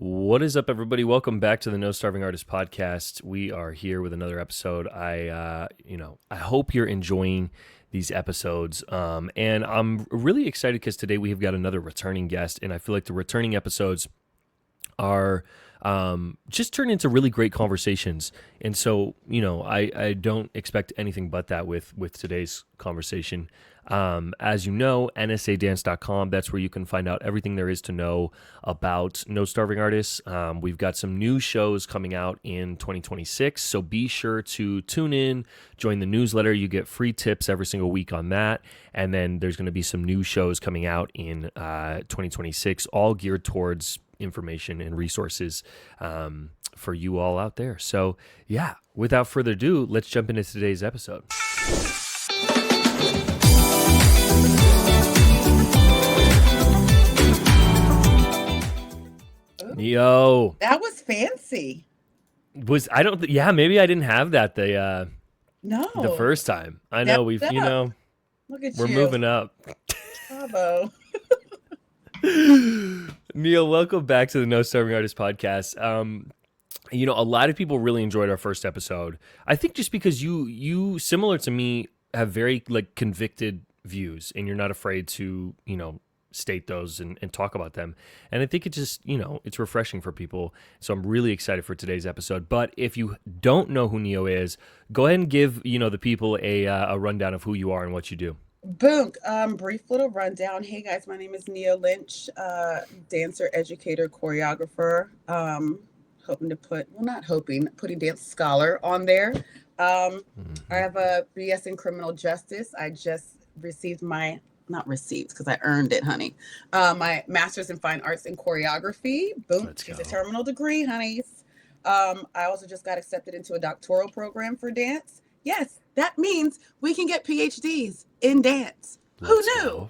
What is up, everybody? Welcome back to the No Starving Artist podcast. We are here with another episode. I hope you're enjoying these episodes, and I'm really excited because today we have got another returning guest, and I feel like the returning episodes are just turn into really great conversations. And so, I don't expect anything but that with today's conversation. As you know, nsadance.com, that's where you can find out everything there is to know about No Starving Artists. We've got some new shows coming out in 2026, so be sure to tune in, join the newsletter. You get free tips every single week on that. And then there's going to be some new shows coming out in 2026, all geared towards information and resources for you all out there. So yeah, without further ado, let's jump into today's episode. Neo, that was fancy. Maybe I didn't have that the first time. I know Look at we're you. moving up. Bravo. Neil, welcome back to the No Starving Artist podcast. A lot of people really enjoyed our first episode. I think just because you similar to me have very convicted views, and you're not afraid to state those and talk about them. And I think it just it's refreshing for people. So I'm really excited for today's episode. But if you don't know who Neo is, go ahead and give the people a rundown of who you are and what you do. Boom. Brief little rundown. Hey guys, my name is Neo Lynch, dancer, educator, choreographer. Putting dance scholar on there. I have a BS in criminal justice. I just received not received because I earned it, honey. My master's in fine arts and choreography. Boom. She's a terminal degree, honeys. I also just got accepted into a doctoral program for dance. Yes, that means we can get PhDs in dance. Who knew?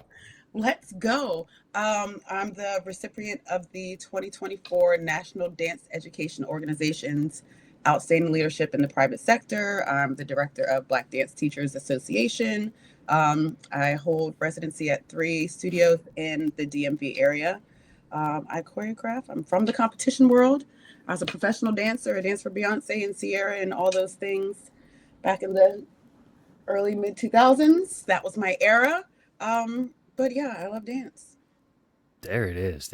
Let's go. I'm the recipient of the 2024 National Dance Education Organization's Outstanding Leadership in the Private Sector. I'm the director of Black Dance Teachers Association. I hold residency at 3 studios in the DMV area. I choreograph. I'm from the competition world. I was a professional dancer. I danced for Beyonce and Sierra and all those things back in the early mid 2000s. That was my era. But yeah, I love dance. There it is.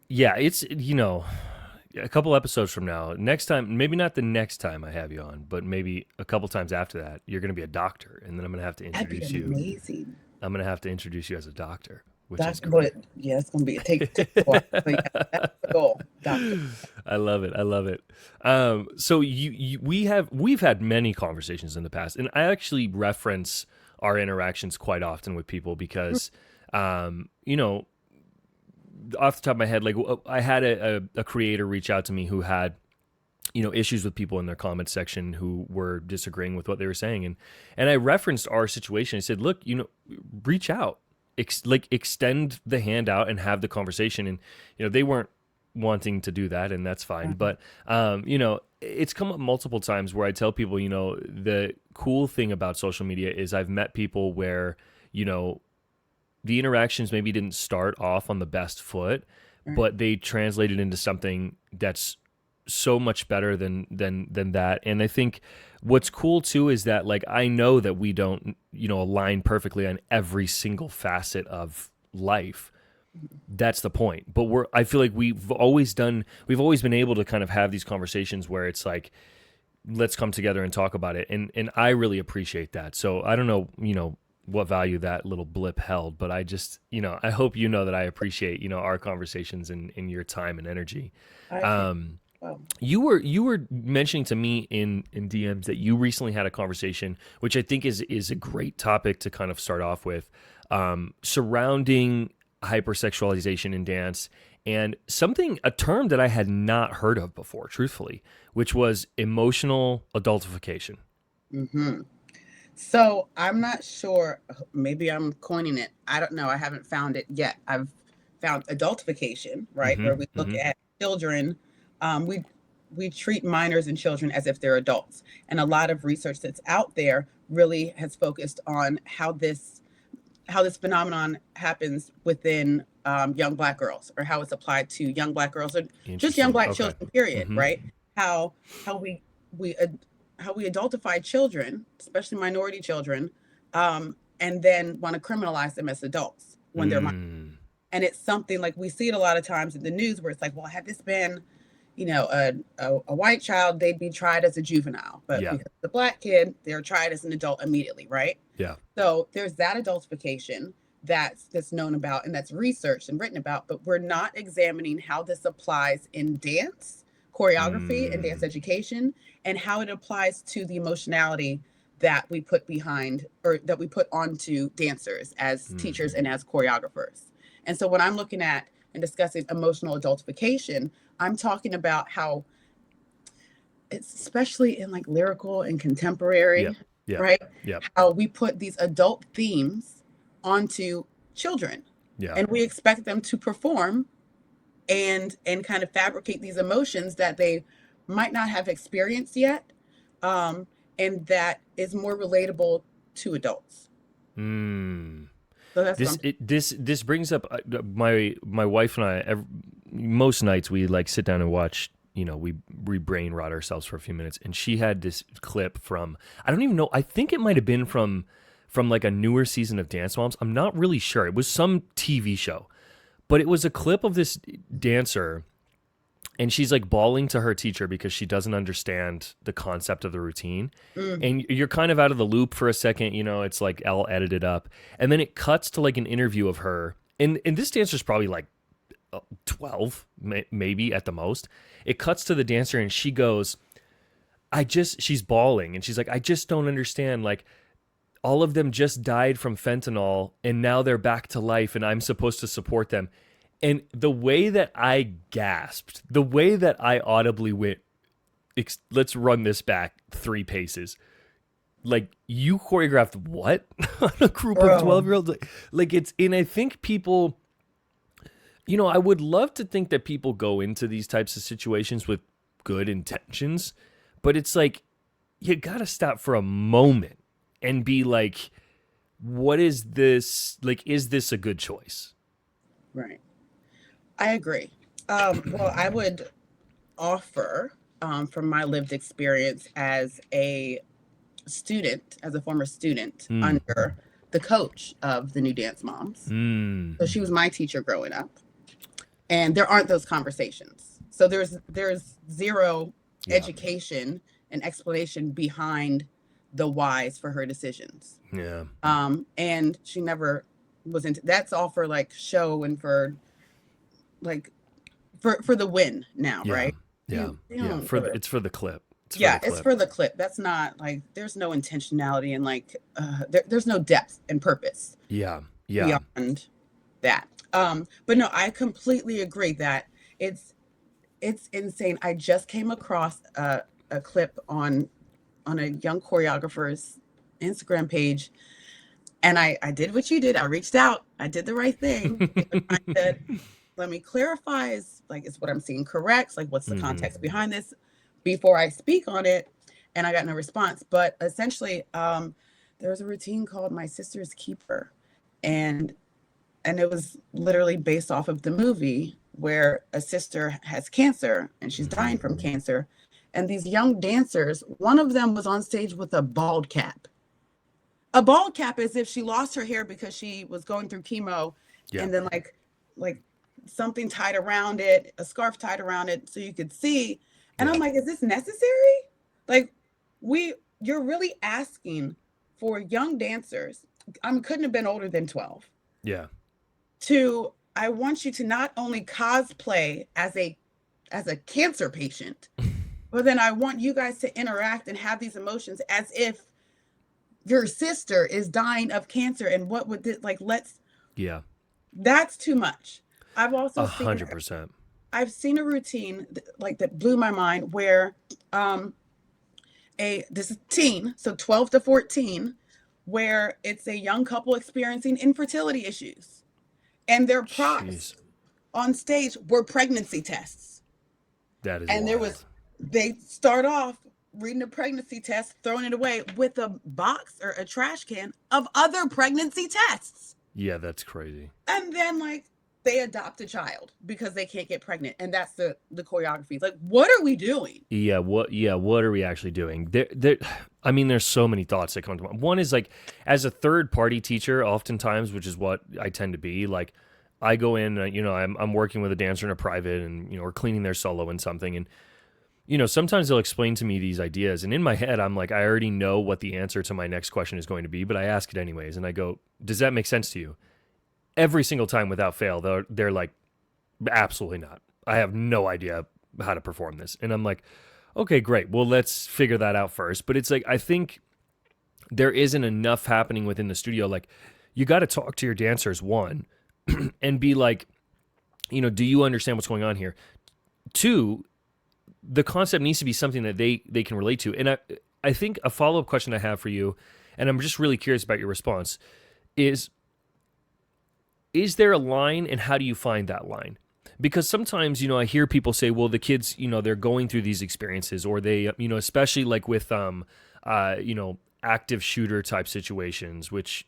Yeah, it's a couple episodes from now, next time, maybe not the next time I have you on, but maybe a couple times after that, you're going to be a doctor, and then I'm going to have to introduce you. Amazing. I'm going to have to introduce you as a doctor, which that's is great. Yeah, it's going to be a take. So yeah, that's the goal. Doctor. I love it. So we've had many conversations in the past, and I actually reference our interactions quite often with people because, off the top of my head, I had a creator reach out to me who had, issues with people in their comment section who were disagreeing with what they were saying. And I referenced our situation. I said, look, reach out, extend the hand out and have the conversation. And, they weren't wanting to do that, and that's fine. But, it's come up multiple times where I tell people, the cool thing about social media is I've met people where, the interactions maybe didn't start off on the best foot, but they translated into something that's so much better than that. And I think what's cool too is that I know that we don't align perfectly on every single facet of life. That's the point. But I feel like we've always been able to kind of have these conversations where it's let's come together and talk about it. And I really appreciate that. So I don't know, what value that little blip held, but I just, I hope that I appreciate, our conversations and your time and energy. You were mentioning to me in DMs that you recently had a conversation, which I think is a great topic to kind of start off with, surrounding hypersexualization in dance, and a term that I had not heard of before, truthfully, which was emotional adultification. Mm-hmm. So I'm not sure, maybe I'm coining it. I don't know. I haven't found it yet. I've found adultification, right? Where we look at children. We treat minors and children as if they're adults. And a lot of research that's out there really has focused on how this how this phenomenon happens within young Black girls, or how it's applied to young Black girls, or just young Interesting. Black Okay. children. Period. Right? How we how we adultify children, especially minority children, and then want to criminalize them as adults when they're minors. And it's something like we see it a lot of times in the news where it's like, well, had this been, a white child, they'd be tried as a juvenile. But Yeah. because the Black kid, they're tried as an adult immediately, right? Yeah. So there's that adultification that's known about and that's researched and written about, but we're not examining how this applies in dance, choreography, and dance education, and how it applies to the emotionality that we put behind, or that we put onto dancers as teachers and as choreographers. And so when I'm looking at and discussing emotional adultification, I'm talking about how it's, especially in like lyrical and contemporary, right? Yeah. How we put these adult themes onto children, and we expect them to perform and kind of fabricate these emotions that they might not have experienced yet, and that is more relatable to adults. So that's this brings up my wife and I. Most nights we like sit down and watch. We brain rot ourselves for a few minutes, and she had this clip from, I don't even know. I think it might have been from like a newer season of Dance Moms. I'm not really sure. It was some TV show, but it was a clip of this dancer, and she's like bawling to her teacher because she doesn't understand the concept of the routine. And you're kind of out of the loop for a second, it's like all edited up. And then it cuts to like an interview of her. And this dancer's probably like 12, maybe at the most. It cuts to the dancer and she goes, she's bawling. And she's like, I just don't understand. Like, all of them just died from fentanyl and now they're back to life and I'm supposed to support them. And the way that I gasped, the way that I audibly went, let's run this back 3 paces. Like, you choreographed what on a group of 12-year-olds? Like it's, and I think people, I would love to think that people go into these types of situations with good intentions, but it's like, you got to stop for a moment and be like, what is this? Like, is this a good choice? Right. I agree. Well, I would offer, from my lived experience as a student, as a former student under the coach of the new Dance Moms. So she was my teacher growing up, and there aren't those conversations. So there's zero education and explanation behind the whys for her decisions. Yeah. And she never was into, that's all for like show and for like for the win now, right? It's for the clip. It's for the clip. That's not like, there's no intentionality and like there's no depth and purpose beyond that. But no, I completely agree that it's insane. I just came across a clip on a young choreographer's Instagram page, and I did what you did. I reached out. I did the right thing. I said, let me clarify, is what I'm seeing correct? Like, what's the context behind this before I speak on it? And I got no response. But essentially, there was a routine called My Sister's Keeper. And it was literally based off of the movie where a sister has cancer and she's dying from cancer. And these young dancers, one of them was on stage with a bald cap. A bald cap as if she lost her hair because she was going through chemo. And then like something tied around it, a scarf tied around it so you could see. And I'm like, is this necessary? Like, you're really asking for young dancers. Couldn't have been older than 12. Yeah. I want you to not only cosplay as a cancer patient, but then I want you guys to interact and have these emotions as if your sister is dying of cancer. And what would this, like, that's too much. I've also 100%. I've seen a routine that blew my mind where this is teen, so 12 to 14, where it's a young couple experiencing infertility issues. And their props on stage were pregnancy tests. That is wild. They start off reading a pregnancy test, throwing it away with a box or a trash can of other pregnancy tests. Yeah, that's crazy. And then like they adopt a child because they can't get pregnant, and that's the choreography. It's like, what are we doing? What are we actually doing? I mean, there's so many thoughts that come to mind. One is like, as a third party teacher, oftentimes, which is what I tend to be, like, I go in, I'm working with a dancer in a private, and we're cleaning their solo and something, and sometimes they'll explain to me these ideas, and in my head, I'm like, I already know what the answer to my next question is going to be, but I ask it anyways, and I go, does that make sense to you? Every single time without fail, they're like, absolutely not. I have no idea how to perform this. And I'm like, okay, great. Well, let's figure that out first. But it's like, I think there isn't enough happening within the studio. Like, you got to talk to your dancers, one, and be like, do you understand what's going on here? Two, the concept needs to be something that they can relate to. And I think a follow-up question I have for you, and I'm just really curious about your response, is there a line, and how do you find that line? Because sometimes, I hear people say, well, the kids, they're going through these experiences, or they, especially like with, active shooter type situations, which,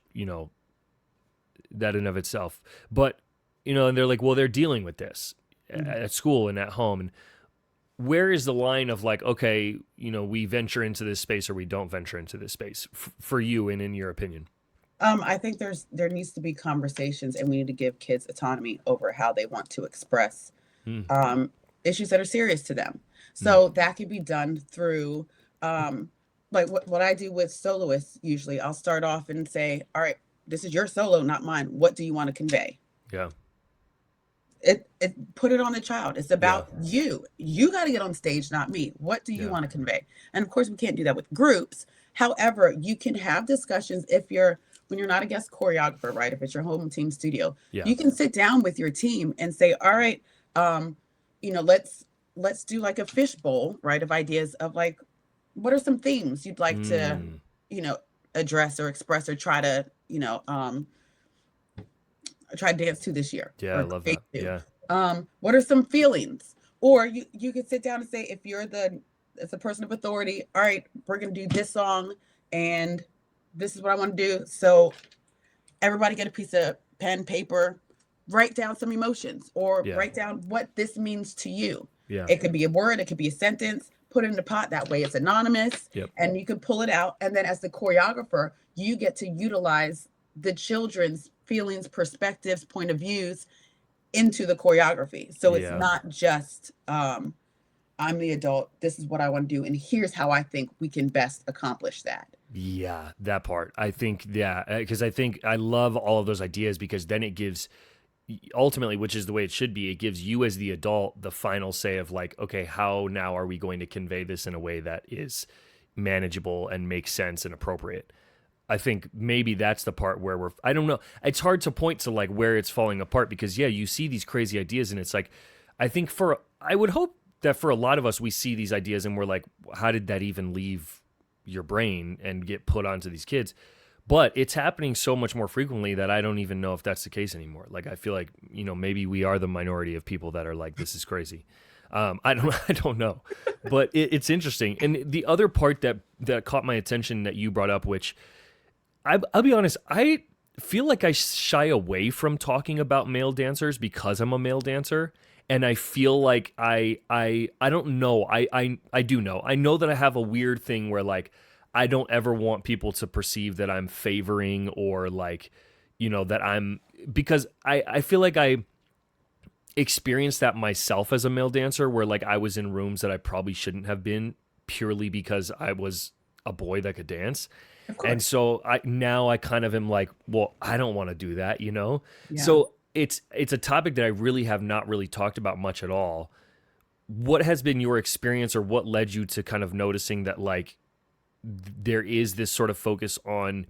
that in of itself. But, and they're like, well, they're dealing with this at school and at home. And where is the line of like, okay, we venture into this space or we don't venture into this space for you and in your opinion? I think there needs to be conversations, and we need to give kids autonomy over how they want to express Hmm. issues that are serious to them. Hmm. So that can be done through, like what I do with soloists. Usually, I'll start off and say, "All right, this is your solo, not mine. What do you want to convey?" Yeah. It put it on the child. It's Yeah. about you. You got to get on stage, not me. What do you Yeah. want to convey? And of course, we can't do that with groups. However, you can have discussions if you're when you're not a guest choreographer, right? If it's your home team studio, Yeah. you can sit down with your team and say, all right, um, let's do like a fishbowl, right? Of ideas of like, what are some themes you'd like to, Mm. you know, address or express or try to, try to dance to this year Yeah, I or love create that. to. Yeah. What are some feelings? Or you could sit down and say, if you're as a person of authority, all right, we're gonna do this song and this is what I want to do. So everybody get a piece of pen, paper, write down some emotions or Yeah. write down what this means to you. Yeah. It could be a word, it could be a sentence, put it in the pot. That way it's anonymous Yep. and you can pull it out. And then as the choreographer, you get to utilize the children's feelings, perspectives, point of views into the choreography. So it's Yeah. not just I'm the adult, this is what I want to do, and here's how I think we can best accomplish that. Yeah, that part. I think, yeah, because I think I love all of those ideas because then it gives, ultimately, which is the way it should be, it gives you as the adult the final say of like, okay, how now are we going to convey this in a way that is manageable and makes sense and appropriate? I think maybe that's the part where I don't know. It's hard to point to like where it's falling apart because, yeah, you see these crazy ideas and it's like, I would hope that for a lot of us, we see these ideas and we're like, how did that even leave your brain and get put onto these kids? But it's happening so much more frequently that I don't even know if that's the case anymore. Like, I feel like, maybe we are the minority of people that are like, this is crazy. I don't know, but it's interesting. And the other part that caught my attention that you brought up, which I'll be honest, I feel like I shy away from talking about male dancers because I'm a male dancer. And I feel like I don't know. I do know. I know that I have a weird thing where like I don't ever want people to perceive that I'm favoring or like, that I'm, because I feel like I experienced that myself as a male dancer where like I was in rooms that I probably shouldn't have been purely because I was a boy that could dance. Of And course. so I kind of am like, well, I don't want to do that, Yeah. So it's a topic that I really have not really talked about much at all. What has been your experience or what led you to kind of noticing that like there is this sort of focus on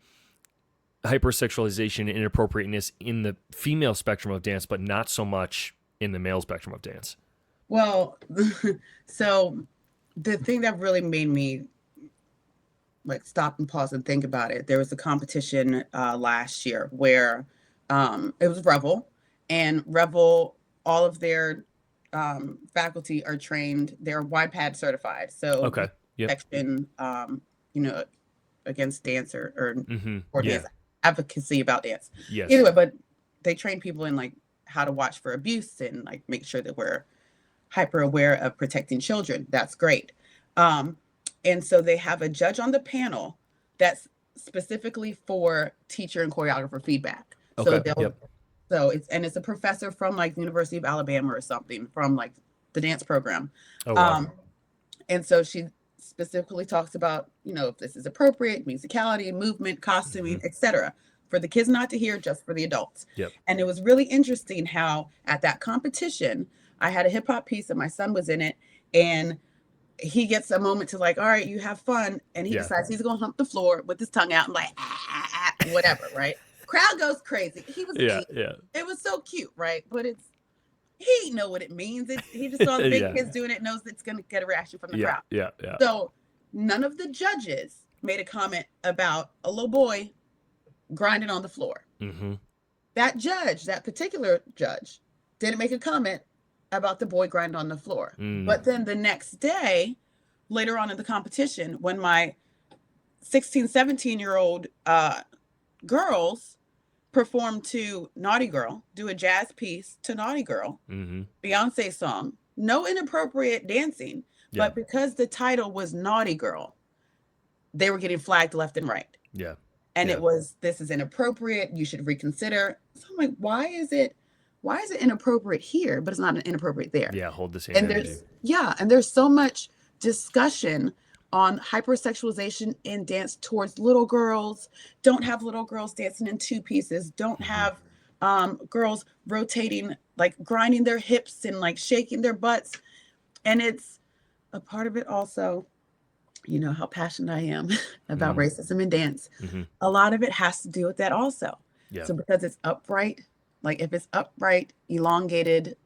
hypersexualization and inappropriateness in the female spectrum of dance, but not so much in the male spectrum of dance? Well, so the thing that really made me like stop and pause and think about it, there was a competition last year where it was Revel, and Revel, all of their faculty are trained, they're YPAD certified. So Okay. Yep. protection, you know, against dancer or Mm-hmm. for Yeah. dance. advocacy about dance. Yes. Either way, but they train people in like how to watch for abuse and like make sure that we're hyper aware of protecting children. That's great. Um, and so they have a judge on the panel that's specifically for teacher and choreographer feedback. So Okay. they'll, Yep. so it's a professor from like University of Alabama or something from like the dance program. Oh wow. Um, and so she specifically talks about, you know, if this is appropriate, musicality, movement, costuming, etc. For the kids not to hear, just for the adults. Yep. And it was really interesting how at that competition, I had a hip hop piece and my son was in it. And he gets a moment to like, all right, you have fun. And he Yeah. decides he's going to hump the floor with his tongue out and like, whatever, right? Crowd goes crazy. He was Yeah. 8. Yeah. It was so cute, right? But he know what it means. He just saw the big Yeah. kids doing it, knows it's going to get a reaction from the Yeah. crowd. Yeah. Yeah. So none of the judges made a comment about a little boy grinding on the floor. Mm-hmm. That particular judge, didn't make a comment about the boy grinding on the floor. But then the next day, later on in the competition, when my 16, 17-year-old girls performed to Naughty Girl, do a jazz piece to Naughty Girl, Beyonce song, no inappropriate dancing, but because the title was Naughty Girl, they were getting flagged left and right. Yeah. And it was, this is inappropriate, you should reconsider. So I'm like, why is it inappropriate here, but it's not inappropriate there? Yeah, hold the same And energy. there's so much discussion on hypersexualization in dance towards little girls. Don't have little girls dancing in two pieces. Don't have girls rotating, like grinding their hips and like shaking their butts. And it's a part of it also, you know how passionate I am about racism in dance. A lot of it has to do with that also. Yeah. So because it's upright, like if it's upright, elongated,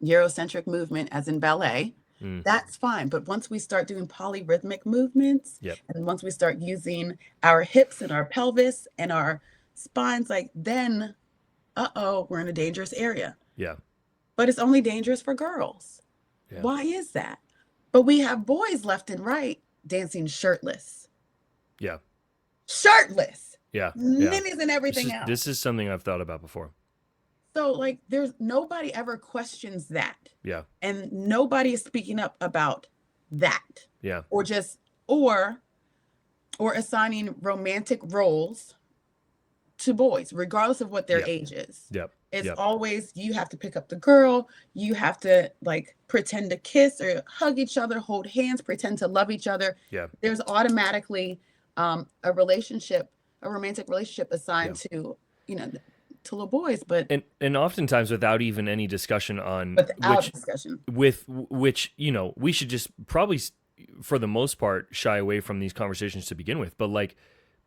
Eurocentric movement, as in ballet, that's fine. But once we start doing polyrhythmic movements, and once we start using our hips and our pelvis and our spines, like then, we're in a dangerous area. Yeah. But it's only dangerous for girls. Yeah. Why is that? But we have boys left and right dancing shirtless. Yeah. Shirtless. Yeah. Ninnies and everything else. This is something I've thought about before. So like there's nobody ever questions that. Yeah. And nobody is speaking up about that. Yeah. Or just or assigning romantic roles to boys, regardless of what their age is. Yep. It's always, you have to pick up the girl, you have to like pretend to kiss or hug each other, hold hands, pretend to love each other. Yeah. There's automatically a romantic relationship assigned to, you know, to little boys, but and oftentimes without even any discussion on which, you know, we should just probably for the most part shy away from these conversations to begin with. But like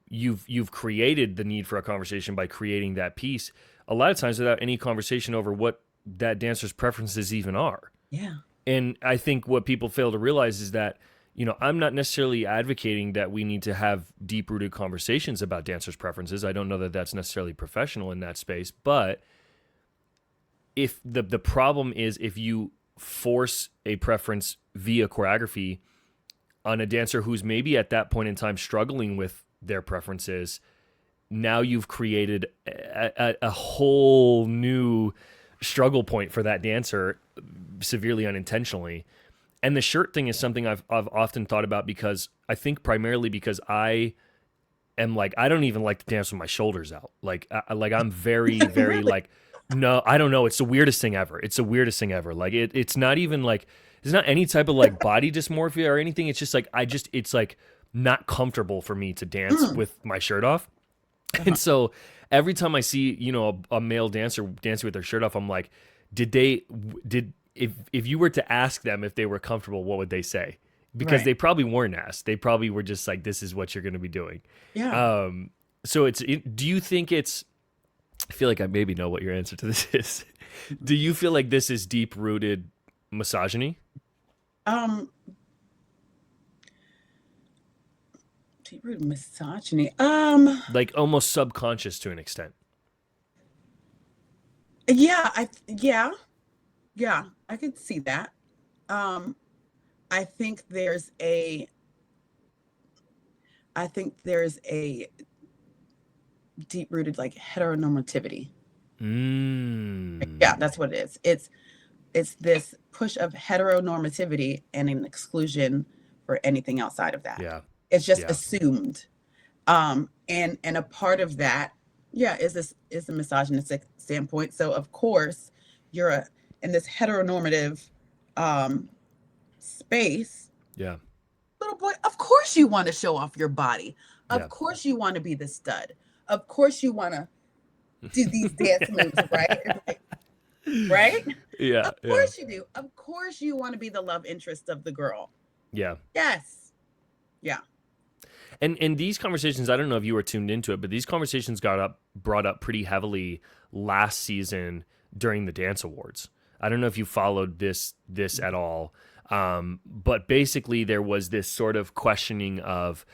you've created the need for a conversation by creating that piece a lot of times without any conversation over what that dancer's preferences even are. Yeah. And I think what people fail to realize is that, you know, I'm not necessarily advocating that we need to have deep-rooted conversations about dancers' preferences. I don't know that that's necessarily professional in that space. But if the problem is if you force a preference via choreography on a dancer who's maybe at that point in time struggling with their preferences, now you've created a whole new struggle point for that dancer severely unintentionally. And the shirt thing is something I've often thought about because I think primarily because I am like, I don't even like to dance with my shoulders out. Like I'm very, very like, no, I don't know. It's the weirdest thing ever. It's the weirdest thing ever. Like it's not even like, it's not any type of like body dysmorphia or anything. It's just like, it's like not comfortable for me to dance with my shirt off. And so every time I see, you know, a male dancer dancing with their shirt off, I'm like, if you were to ask them if they were comfortable, what would they say? Because they probably weren't asked. They probably were just like, this is what you're going to be doing. Yeah. So do you think it's, I feel like I maybe know what your answer to this is. Do you feel like this is deep rooted misogyny? Deep-rooted misogyny. Like almost subconscious to an extent. Yeah, I could see that. I think there's a deep rooted like heteronormativity. Yeah, Mm. that's what it is. It's this push of heteronormativity and an exclusion for anything outside of that. Yeah. It's just Yeah. assumed. And a part of that, yeah, is a misogynistic standpoint. So of course you're in this heteronormative um space, Yeah. little boy, of course you want to show off your body. Yeah. Of course you want to be the stud. Of course you want to do these dance moves, right? Like, right? Yeah. Of Yeah. course you do. Of course you want to be the love interest of the girl. Yeah. Yes. Yeah. And these conversations, I don't know if you were tuned into it, but these conversations brought up pretty heavily last season during the dance awards. I don't know if you followed this at all. But basically there was this sort of questioning of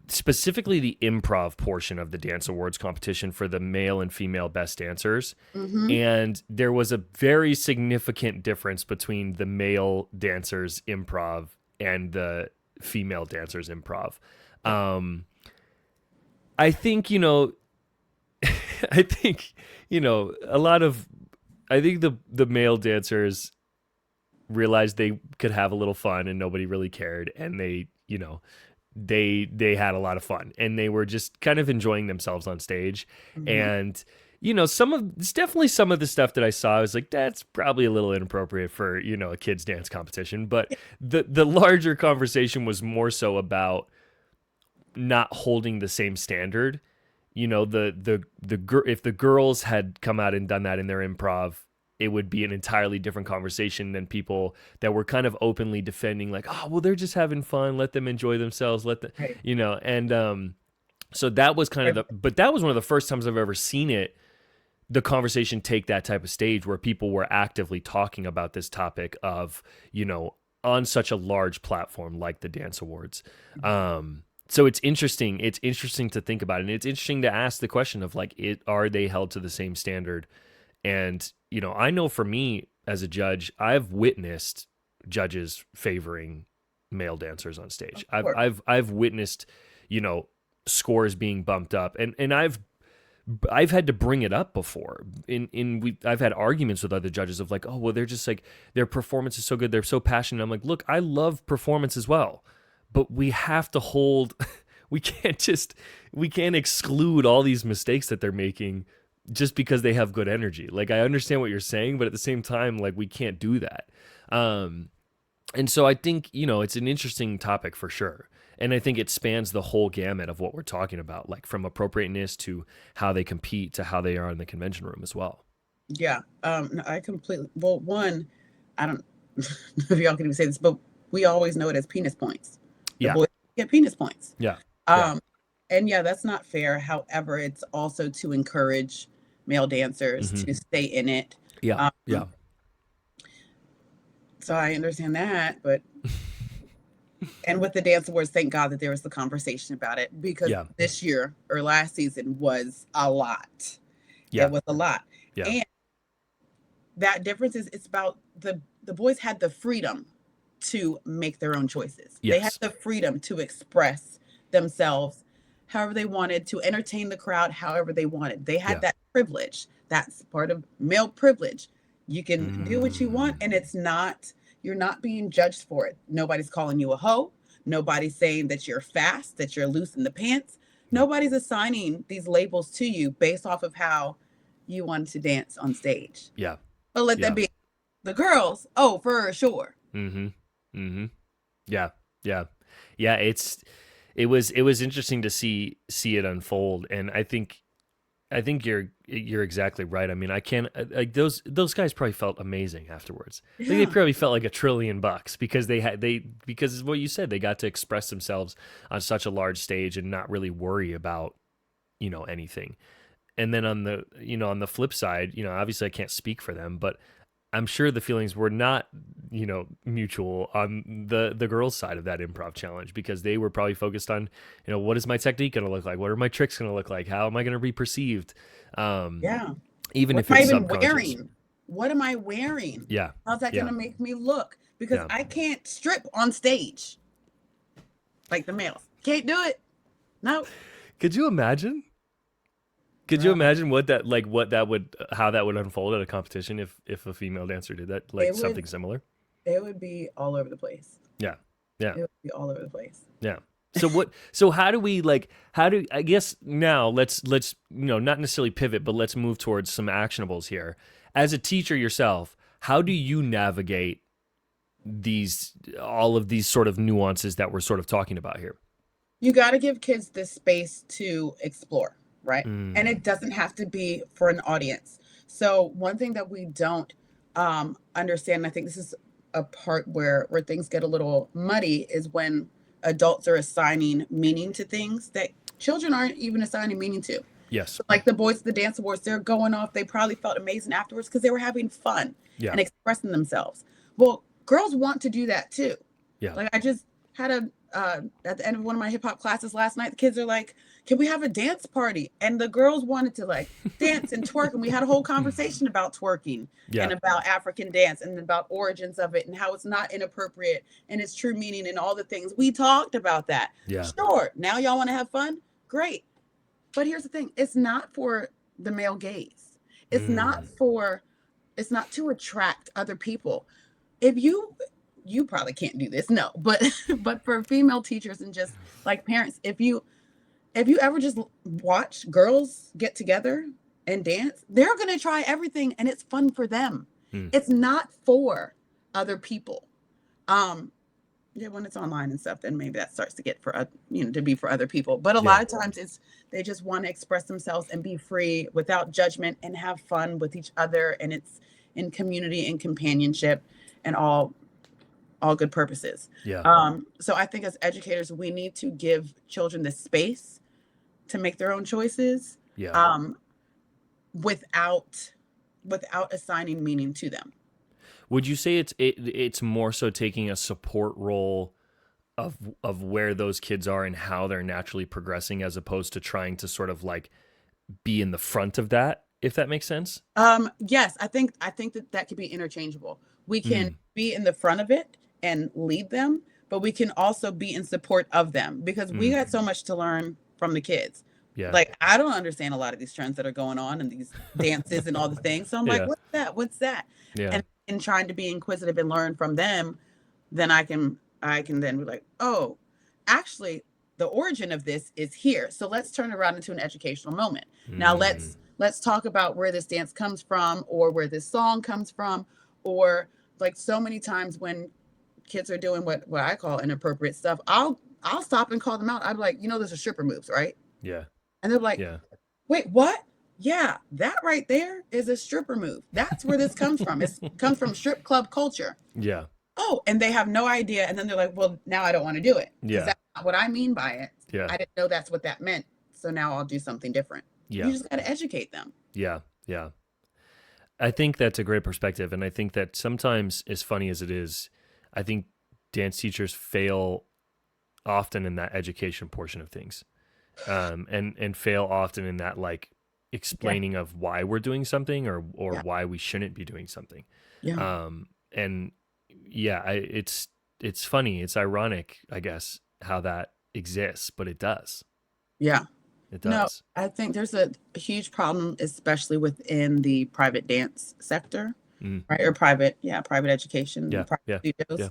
specifically the improv portion of the dance awards competition for the male and female best dancers. Mm-hmm. And there was a very significant difference between the male dancers improv and the female dancers improv. I think, I think, a lot of, I think the male dancers realized they could have a little fun and nobody really cared. And they had a lot of fun and they were just kind of enjoying themselves on stage. Mm-hmm. And, it's definitely some of the stuff that I saw. I was like, that's probably a little inappropriate for, a kid's dance competition. But the larger conversation was more so about not holding the same standard. If the girls had come out and done that in their improv, it would be an entirely different conversation than people that were kind of openly defending, like, oh, well, they're just having fun. Let them enjoy themselves. Let them, Right. and so that was kind of but that was one of the first times I've ever seen the conversation take that type of stage where people were actively talking about this topic of, on such a large platform like the Dance Awards. So it's interesting. It's interesting to think about it. And it's interesting to ask the question of like, are they held to the same standard? And, I know for me as a judge, I've witnessed judges favoring male dancers on stage. I've witnessed, scores being bumped up and I've had to bring it up before. I've had arguments with other judges of like, oh, well, they're just like, their performance is so good. They're so passionate. I'm like, look, I love performance as well, but we have to hold, we can't exclude all these mistakes that they're making just because they have good energy. Like, I understand what you're saying, but at the same time, like, we can't do that. And so I think, it's an interesting topic for sure. And I think it spans the whole gamut of what we're talking about, like from appropriateness to how they compete to how they are in the convention room as well. Yeah. No, I completely, well, one, I don't know if y'all can even say this, but we always know it as penis points. The Yeah. boys get penis points. Yeah. And yeah, that's not fair. However, it's also to encourage male dancers to stay in it. Yeah. Yeah. So I understand that, but and with the Dance Awards, thank God that there was the conversation about it because this year or last season was a lot. Yeah. It was a lot. Yeah. And that difference is it's about the boys had the freedom to make their own choices. Yes. They had the freedom to express themselves however they wanted, to entertain the crowd however they wanted. They had that privilege. That's part of male privilege. You can do what you want, and you're not being judged for it. Nobody's calling you a hoe. Nobody's saying that you're fast, that you're loose in the pants. Nobody's assigning these labels to you based off of how you wanted to dance on stage. Yeah. But let them be the girls. Oh, for sure. Yeah. Yeah. Yeah. It was interesting to see it unfold. And I think you're exactly right. I mean, I can't, like, those guys probably felt amazing afterwards. I think they probably felt like $1 trillion because because of what you said, they got to express themselves on such a large stage and not really worry about, anything. And then on the flip side, obviously I can't speak for them, but I'm sure the feelings were not, mutual on the girls' side of that improv challenge because they were probably focused on, what is my technique going to look like? What are my tricks going to look like? How am I going to be perceived? Even if it's subconscious. What am I wearing? Yeah. How's that going to make me look? Because I can't strip on stage like the males. Can't do it. No. Could you imagine? Could you Uh, imagine how that would unfold at a competition if a female dancer did that, like it would something similar? it would be all over the place. Yeah. Yeah. It would be all over the place. Yeah. So how do we like how do I guess now let's not necessarily pivot, but let's move towards some actionables here. As a teacher yourself, how do you navigate these all of these sort of nuances that we're sort of talking about here? You got to give kids the space to explore, right? And Mm. it doesn't have to be for an audience. So one thing that we don't understand, and I think this is a part where things get a little muddy, is when adults are assigning meaning to things that children aren't even assigning meaning to. Yes. So like the boys at the dance awards, they're going off. They probably felt amazing afterwards because they were having fun Yeah. and expressing themselves. Well, girls want to do that too. Yeah. Like I just had a at the end of one of my hip hop classes last night, the kids are like, "Can we have a dance party?" And the girls wanted to like dance and twerk, and we had a whole conversation about twerking Yeah. and about African dance and about origins of it and how it's not inappropriate and its true meaning and all the things. We talked about that. Yeah. Sure. Now y'all want to have fun? Great. But here's the thing: it's not for the male gaze. It's not Mm. for. It's not to attract other people. If you probably can't do this, no, but but for female teachers and just like parents, if you ever just watch girls get together and dance, they're gonna try everything and it's fun for them. Mm. It's not for other people. Um, yeah, when it's online and stuff, then maybe that starts to get for to be for other people. But a Yeah. lot of times it's they just want to express themselves and be free without judgment and have fun with each other, and it's in community and companionship and all good purposes. Yeah. So I think as educators, we need to give children the space to make their own choices, Yeah. without assigning meaning to them. Would you say it's more so taking a support role of where those kids are and how they're naturally progressing, as opposed to trying to sort of like be in the front of that, if that makes sense? Yes, I think that could be interchangeable. We can Mm. be in the front of it and lead them, but we can also be in support of them because we Mm. had so much to learn from the kids. Yeah. Like I don't understand a lot of these trends that are going on and these dances and all the things. So I'm like, Yeah. what's that? What's that? Yeah. And in trying to be inquisitive and learn from them, then I can then be like, oh, actually, the origin of this is here. So let's turn it around into an educational moment. Now Mm. let's talk about where this dance comes from or where this song comes from, or like so many times when kids are doing what I call inappropriate stuff, I'll stop and call them out. I'm like, those are stripper moves, right? Yeah. And they're like, Yeah. wait, what? Yeah, that right there is a stripper move. That's where this comes from. It comes from strip club culture. Yeah. Oh, and they have no idea. And then they're like, well, now I don't want to do it because Yeah. that's not what I mean by it. Yeah. I didn't know that's what that meant. So now I'll do something different. Yeah. You just got to educate them. Yeah. Yeah. I think that's a great perspective. And I think that sometimes, as funny as it is, I think dance teachers fail often in that education portion of things. And fail often in that like explaining of why we're doing something or Yeah. why we shouldn't be doing something. Yeah. And yeah, it's funny, it's ironic, I guess, how that exists, but it does. Yeah. It No, does. I think there's a huge problem, especially within the private dance sector, Mm. right? Or private education, Yeah. private Yeah. studios. Yeah.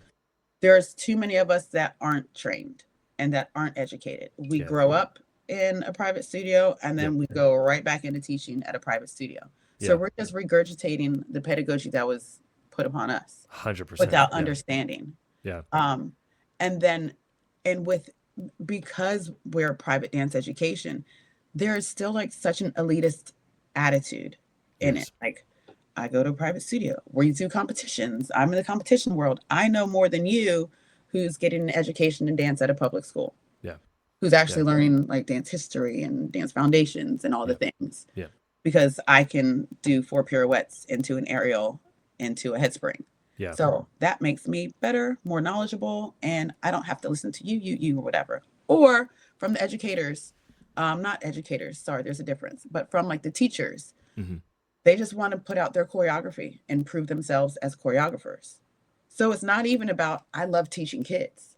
There's too many of us that aren't trained and that aren't educated. We Yeah. grow up in a private studio and then Yep. we go right back into teaching at a private studio. So Yeah. we're just regurgitating the pedagogy that was put upon us 100%. without Yeah. understanding. Yeah. And then, and with, because we're private dance education, there is still like such an elitist attitude in Yes. it. Like, I go to a private studio, we do competitions. I'm in the competition world. I know more than you, who's getting an education in dance at a public school, Yeah. who's actually learning like dance history and dance foundations and all the Yeah. things. Yeah. Because I can do 4 pirouettes into an aerial, into a head spring. Yeah. So that makes me better, more knowledgeable, and I don't have to listen to you, or whatever. Or from the educators, not educators, sorry, there's a difference, but from like the teachers, Mm-hmm. they just want to put out their choreography and prove themselves as choreographers. So it's not even about, I love teaching kids.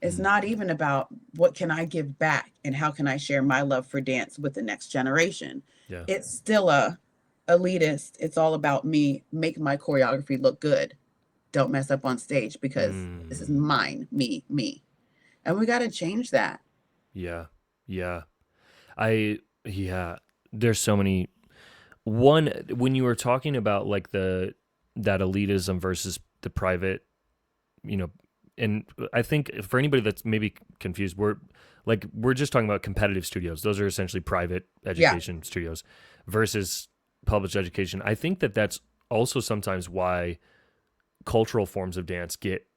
It's Mm. not even about what can I give back and how can I share my love for dance with the next generation. Yeah. it's still a elitist. It's all about me, make my choreography look good. Don't mess up on stage because this is Mm, mine, me. And we got to change that. yeah. Yeah. I yeah. There's so many. One, when you were talking about like that elitism versus the private, you know, and I think for anybody that's maybe confused, we're just talking about competitive studios. Those are essentially private Yeah. education studios versus published education. I think that that's also sometimes why cultural forms of dance get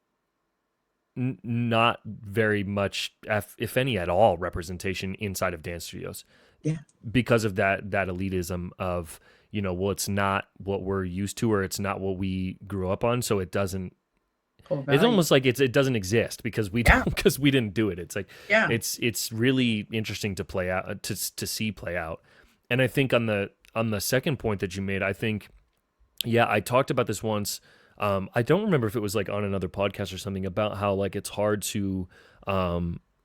not very much, if any at all, representation inside of dance studios Yeah. because of that elitism of, well, it's not what we're used to, or it's not what we grew up on, so it doesn't. Core It's value. almost like it doesn't exist because we Yeah. don't, because we didn't do it. It's like Yeah. it's really interesting to play out, to see play out. And I think on the second point that you made, I think, yeah, I talked about this once. I don't remember if it was like on another podcast or something, about how like it's hard to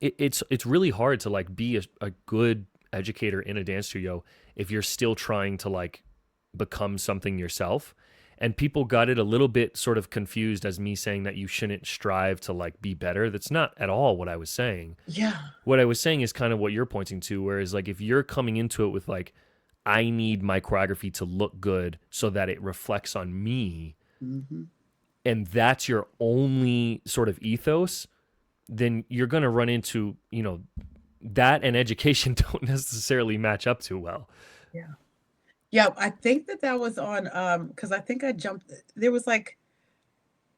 it's really hard to like be a good educator in a dance studio if you're still trying to like become something yourself. And people got it a little bit sort of confused as me saying that you shouldn't strive to like be better. That's not at all what I was saying. Yeah. What I was saying is kind of what you're pointing to, whereas like if you're coming into it with like, I need my choreography to look good so that it reflects on me, Mm-hmm. and that's your only sort of ethos, then you're going to run into, that and education don't necessarily match up too well. Yeah. Yeah. I think that was on, because I think I jumped, there was like,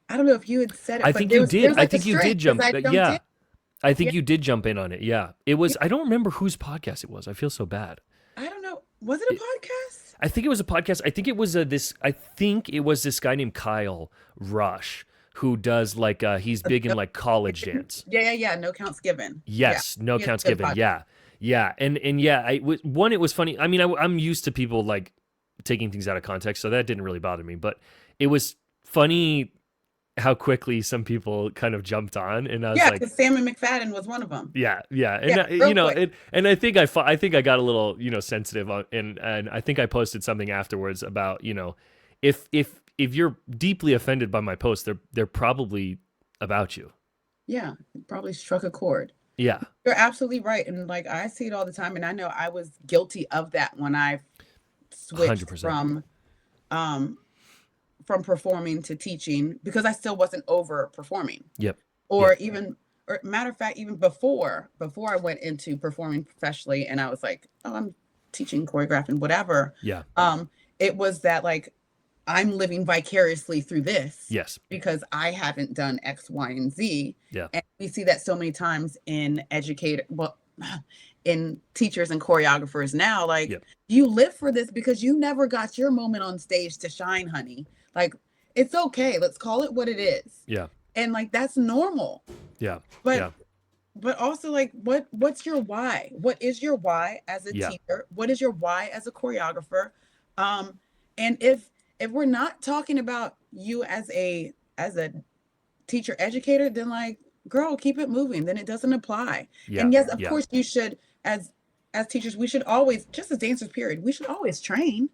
I don't know if you had said I it, but think you there did. was I like a think you string did because jump. I jumped in. Yeah. I Yeah. think you did jump in on it. Yeah. It Yeah. was, I don't remember whose podcast it was. I feel so bad. I don't know. Was it a It, podcast? I think it was a podcast. I think it was I think it was this guy named Kyle Rush who does like, he's big in No, like college dance. yeah, yeah, yeah. No counts given. Yeah. Yes, no He has counts a good given. podcast. Yeah, yeah, and yeah, one. It was funny. I mean, I'm used to people like taking things out of context, so that didn't really bother me. But it was funny how quickly some people kind of jumped on, and I was Yeah, like, because Salmon McFadden was one of them. yeah, yeah, and Yeah, real you know, quick. and I think I think I got a little sensitive on, and I think I posted something afterwards about if you're deeply offended by my post, they're probably about you. Yeah, it probably struck a chord. Yeah, You're absolutely right. And like I see it all the time. And I know I was guilty of that when I 100%. switched um from performing to teaching because I still wasn't over performing. Yep. Or Yep. even or matter of fact, even before I went into performing professionally and I was like, oh, I'm teaching choreographing, whatever. Yeah. It was that like I'm living vicariously through this Yes. because I haven't done X, Y, and Z. Yeah. And we see that so many times in in teachers and choreographers now. Like, Yep. you live for this because you never got your moment on stage to shine, honey. Like, it's okay. Let's call it what it is. Yeah. And like that's normal. Yeah. But Yeah. also like what's your why? What is your why as a Yeah. teacher? What is your why as a choreographer? And if we're not talking about you as a teacher educator, then like girl, keep it moving. Then it doesn't apply. Yeah. And yes, of Yeah. course you should as teachers, we should always, just as dancers, period, we should always train.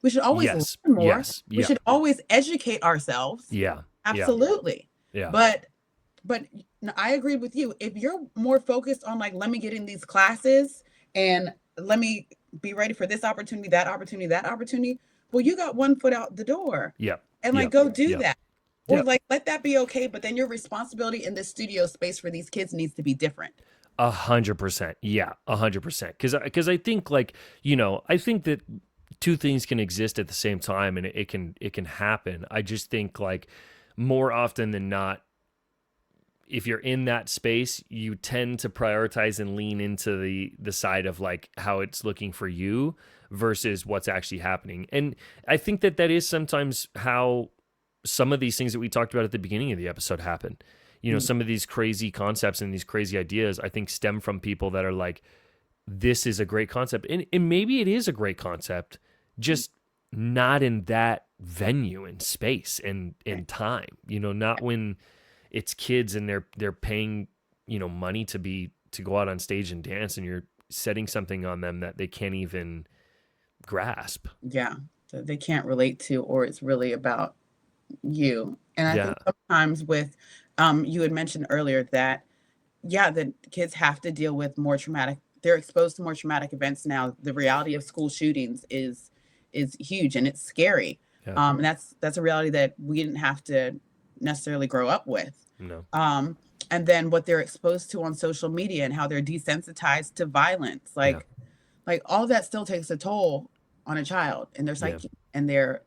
We should always Yes. learn more. Yes. We Yeah. should always educate ourselves. Yeah. Yeah. Absolutely. Yeah. But I agree with you. If you're more focused on like, let me get in these classes and let me be ready for this opportunity, that opportunity, that opportunity. Well, you got one foot out the door Yeah. and like, Yeah. go do Yeah. that. Or Yeah. like, let that be okay. But then your responsibility in the studio space for these kids needs to be different. 100%. Yeah. 100%. Cause I think like, I think that two things can exist at the same time and it can happen. I just think like more often than not, if you're in that space, you tend to prioritize and lean into the side of like how it's looking for you versus what's actually happening. And I think that is sometimes how some of these things that we talked about at the beginning of the episode happen. Some of these crazy concepts and these crazy ideas, I think, stem from people that are like, this is a great concept. And maybe it is a great concept, just not in that venue and space and in time, not when it's kids and they're paying, money to go out on stage and dance, and you're setting something on them that they can't even grasp. Yeah, that they can't relate to, or it's really about you. And I Yeah. think sometimes with, you had mentioned earlier that, yeah, the kids have to deal with more traumatic. They're exposed to more traumatic events now. The reality of school shootings is huge and it's scary. Yeah. And that's a reality that we didn't have to necessarily grow up with. No. And then what they're exposed to on social media and how they're desensitized to violence, Yeah. like all that still takes a toll on a child and their Yeah. psyche and their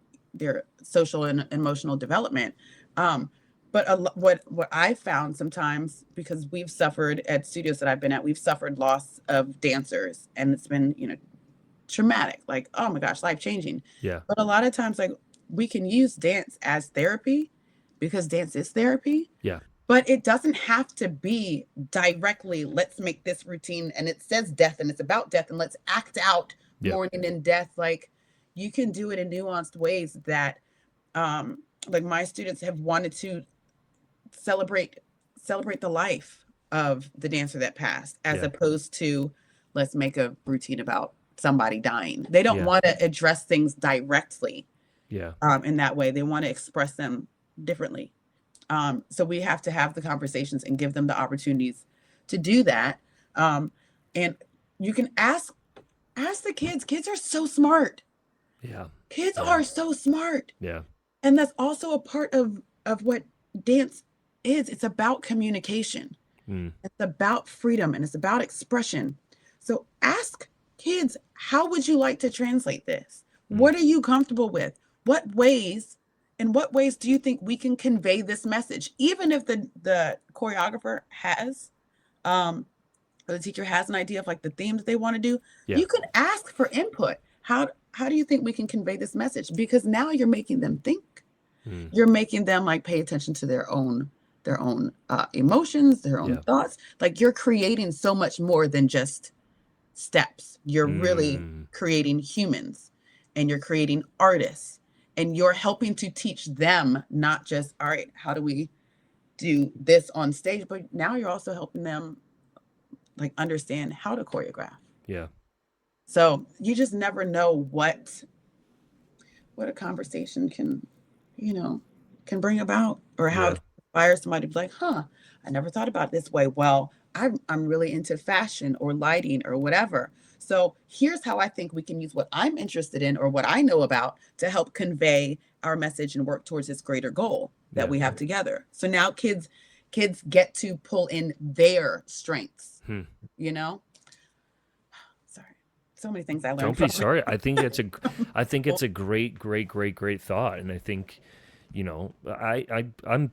social and emotional development. Um, but what I found sometimes, because we've suffered at studios that I've been at, we've suffered loss of dancers, and it's been, traumatic. Like, oh my gosh, life changing. Yeah. But a lot of times, like, we can use dance as therapy because dance is therapy. Yeah. But it doesn't have to be directly, let's make this routine and it says death and it's about death and let's act out Yeah. mourning and death. Like, you can do it in nuanced ways that, like, my students have wanted to celebrate the life of the dancer that passed, as Yeah. opposed to let's make a routine about somebody dying. They don't Yeah. want to address things directly, Yeah. in that way. They want to express them differently. So we have to have the conversations and give them the opportunities to do that. And you can ask the kids. Kids are so smart. Yeah. Kids Yeah. are so smart. Yeah. And that's also a part of what dance is. It's about communication. It's about freedom and it's about expression. So ask kids, how would you like to translate this? What are you comfortable with? In what ways do you think we can convey this message? Even if the choreographer has, or the teacher has an idea of like the themes they want to do, Yeah. you can ask for input. How do you think we can convey this message? Because now you're making them think. You're making them like pay attention to their own emotions, their own thoughts. Like, you're creating so much more than just steps. You're really creating humans, and you're creating artists, and you're helping to teach them not just, all right, how do we do this on stage, but now you're also helping them like understand how to choreograph. Yeah. So you just never know what a conversation can bring about, or how Yeah. to inspire somebody to be like, huh, I never thought about it this way. Well, I'm really into fashion or lighting or whatever. So here's how I think we can use what I'm interested in or what I know about to help convey our message and work towards this greater goal that we have together. So now kids get to pull in their strengths, Sorry. So many things I learned. Don't be sorry. I think it's a great thought. And I think, I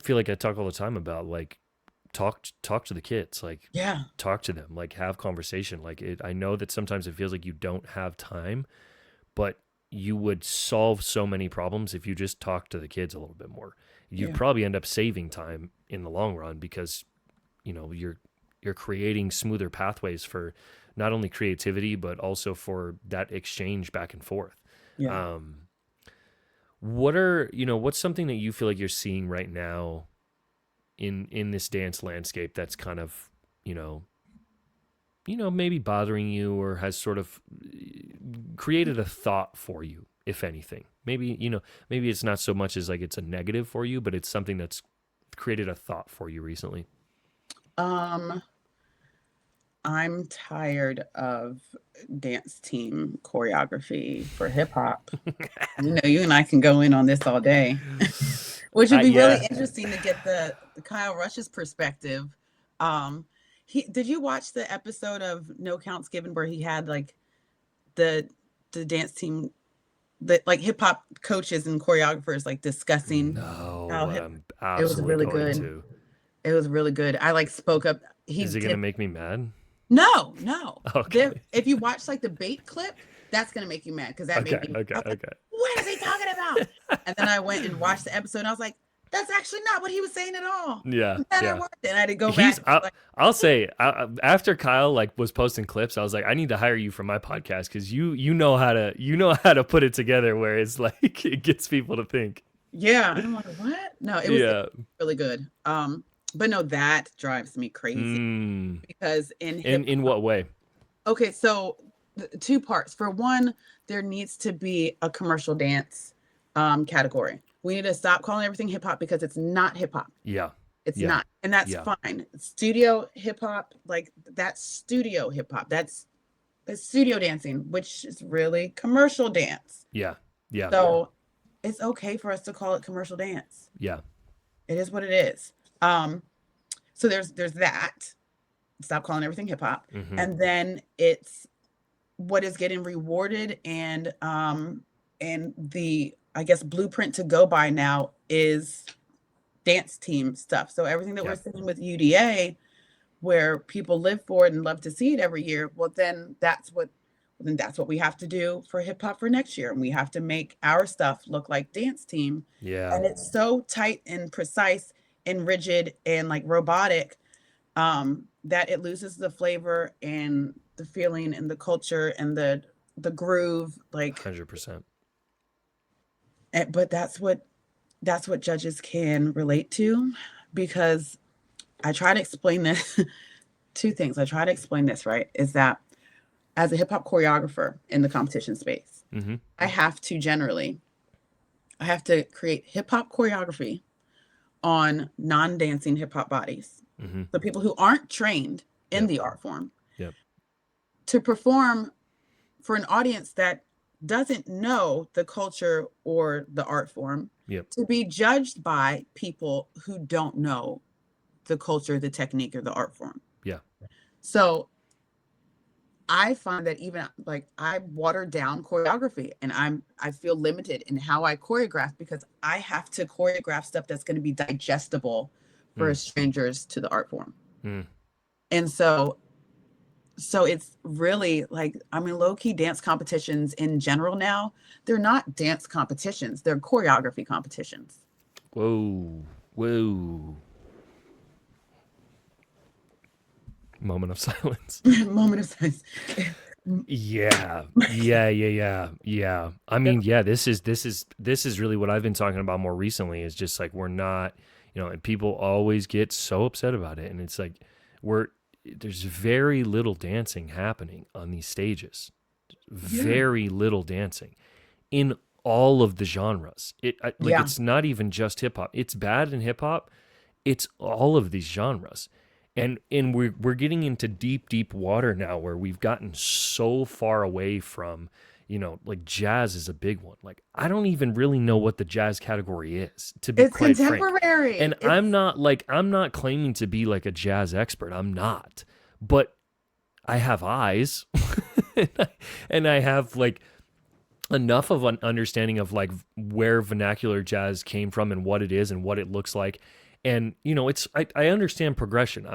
feel like I talk all the time about like, talk to the kids, like talk to them, like have conversation. Like I know that sometimes it feels like you don't have time, but you would solve so many problems if you just talk to the kids a little bit more. You'd probably end up saving time in the long run, because you're creating smoother pathways for not only creativity but also for that exchange back and forth. What's something that you feel like you're seeing right now in this dance landscape that's kind of, maybe bothering you, or has sort of created a thought for you, if anything? Maybe it's not so much as like it's a negative for you, but it's something that's created a thought for you recently. I'm tired of dance team choreography for hip hop. You and I can go in on this all day. Which would be really interesting to get the Kyle Rush's perspective. Did you watch the episode of No Counts Given where he had like the dance team, the like hip hop coaches and choreographers like discussing? No, it absolutely was really good. To. It was really good. I like spoke up. Is it gonna make me mad? No. Okay. If you watch like the bait clip, that's gonna make you mad, because that made me. Okay. What is he talking about? And then I went and watched the episode, and I was like, that's actually not what he was saying at all. Yeah. And I had to go back. I'll say, after Kyle like was posting clips, I was like, I need to hire you for my podcast, because you know how to put it together where it's like it gets people to think. Yeah. And I'm like, what? No, it was really good. But no, that drives me crazy, because in what way? Okay, so two parts. For one, there needs to be a commercial dance category. We need to stop calling everything hip hop because it's not hip hop. Yeah. It's Yeah. not. And that's Yeah. fine. Studio hip hop, like that's studio hip hop. That's studio dancing, which is really commercial dance. Yeah. Yeah. So it's okay for us to call it commercial dance. Yeah. It is what it is. So there's that. Stop calling everything hip hop. Mm-hmm. And then it's what is getting rewarded and the I guess blueprint to go by now is dance team stuff. So everything that we're seeing with UDA, where people live for it and love to see it every year, well then that's what we have to do for hip hop for next year. And we have to make our stuff look like dance team. Yeah. And it's so tight and precise and rigid and like robotic that it loses the flavor and the feeling and the culture and the groove, like 100%. But that's what judges can relate to, because I try to explain this. Two things I try to explain this, right, is that as a hip hop choreographer in the competition space, Mm-hmm. I have to create hip hop choreography on non-dancing hip hop bodies. Mm-hmm. The people who aren't trained in the art form, to perform for an audience that doesn't know the culture or the art form, to be judged by people who don't know the culture, the technique, or the art form. Yeah. So I find that even like I water down choreography, and I feel limited in how I choreograph because I have to choreograph stuff that's going to be digestible for strangers to the art form. And so it's really like, I mean, low-key dance competitions in general now, they're not dance competitions, they're choreography competitions. Whoa. Moment of silence. Moment of silence. Yeah. I mean, this is really what I've been talking about more recently, is just like, we're not, and people always get so upset about it. And it's like, there's very little dancing happening on these stages. Very little dancing in all of the genres. It's not even just hip hop. It's bad in hip hop. It's all of these genres. And we're getting into deep water now, where we've gotten so far away from, like jazz is a big one. Like, I don't even really know what the jazz category is, to be quite frank. It's contemporary. And I'm not claiming to be like a jazz expert. I'm not. But I have eyes and I have like enough of an understanding of like where vernacular jazz came from and what it is and what it looks like. And, I understand progression.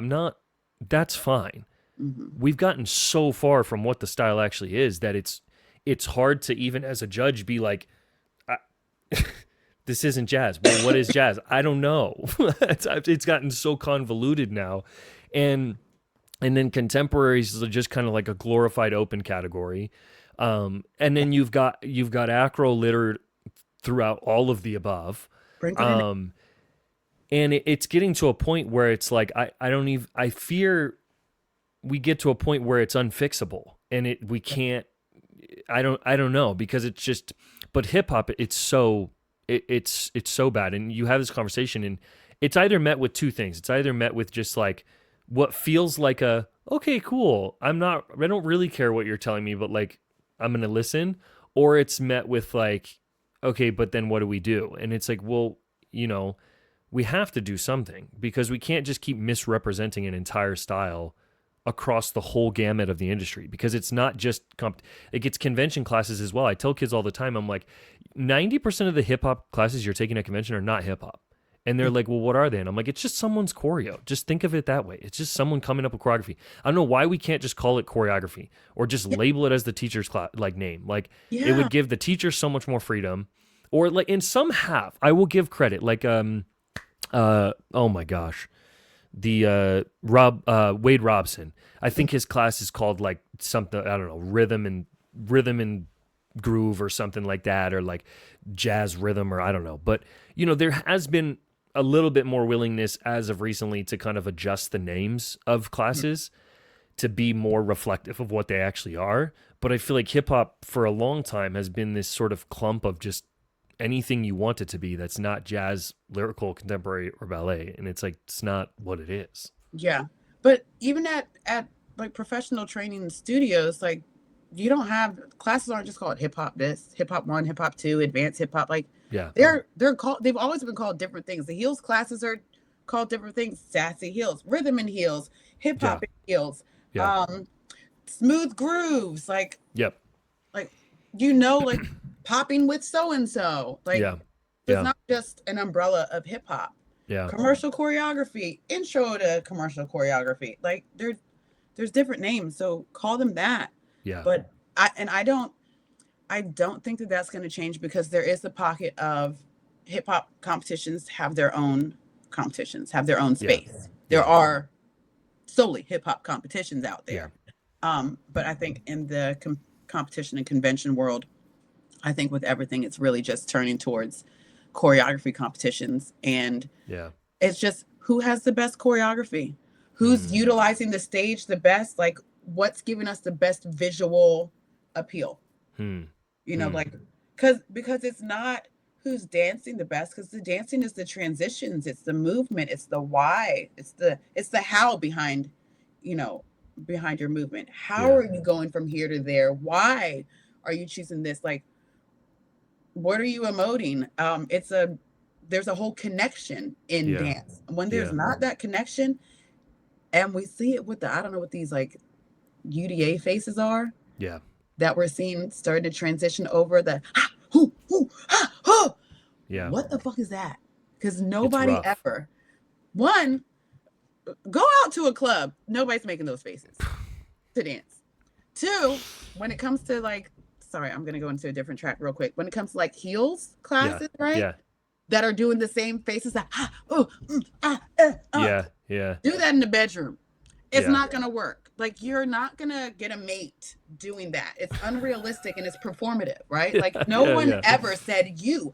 That's fine. Mm-hmm. We've gotten so far from what the style actually is that it's hard to, even as a judge, be like, this isn't jazz. Well, what is jazz? I don't know. It's gotten so convoluted now. And then contemporaries are just kind of like a glorified open category. And then you've got acro littered throughout all of the above. And it's getting to a point where it's like, I fear we get to a point where it's unfixable, and we can't, I don't know, because it's just, but hip hop, it's so bad. And you have this conversation, and it's either met with two things. It's either met with just like what feels like okay, cool, I don't really care what you're telling me, but like, I'm going to listen. Or it's met with like, okay, but then what do we do? And it's like, well, we have to do something, because we can't just keep misrepresenting an entire style across the whole gamut of the industry, because it's not just it gets convention classes as well. I tell kids all the time, I'm like, 90% of the hip hop classes you're taking at convention are not hip hop. And they're like, well, what are they? And I'm like, it's just someone's choreo. Just think of it that way. It's just someone coming up with choreography. I don't know why we can't just call it choreography, or just label it as the teacher's name. Like, it would give the teacher so much more freedom. Or like, in some I will give credit. Like, oh my gosh, the Wade Robson. I think his class is called like something, I don't know, rhythm and groove or something like that, or like jazz rhythm, or I don't know. But there has been a little bit more willingness as of recently to kind of adjust the names of classes to be more reflective of what they actually are. But I feel like hip hop for a long time has been this sort of clump of just anything you want it to be that's not jazz, lyrical, contemporary, or ballet. And it's like, it's not what it is. Yeah. But even at like professional training studios, like you don't have classes aren't just called hip hop this, hip hop one, hip hop two, advanced hip hop. Like Yeah. they're called they've always been called different things. The heels classes are called different things, sassy heels, rhythm and heels, hip Yeah. hop and heels, Yeah. smooth grooves, Yep. like you know, like popping with so and so. Like Yeah. it's Yeah. not just an umbrella of hip hop. Yeah. Commercial choreography, intro to commercial choreography. Like there's different names, so call them that. Yeah. But I don't think that that's going to change because there is the pocket of hip hop competitions have their own competitions, have their own space. Yeah. There Yeah. are solely hip hop competitions out there. Yeah. But I think in the competition and convention world, I think with everything, it's really just turning towards choreography competitions. And Yeah. it's just who has the best choreography, who's utilizing the stage the best, like what's giving us the best visual appeal. You know, like because it's not who's dancing the best, because the dancing is the transitions, it's the movement, it's the why, it's the how behind, you know, behind your movement. How Yeah. are you going from here to there? Why are you choosing this? Like, what are you emoting? There's a whole connection in Yeah. dance. When there's Yeah. not that connection, and we see it with the, I don't know what these like UDA faces are Yeah. that we're seeing starting to transition over the ha, hoo, hoo, ha, hoo. Yeah. What the fuck is that? Because It's nobody rough. ever, one, go out to a club, nobody's making those faces to dance. Two, when it comes to like, sorry, I'm gonna go into a different track real quick. When it comes to like heels classes, right? Yeah. That are doing the same faces that Yeah. Yeah. do that in the bedroom. It's Yeah. not gonna work. Like you're not gonna get a mate doing that. It's unrealistic and it's performative, right? Like no Yeah, one yeah. ever said you.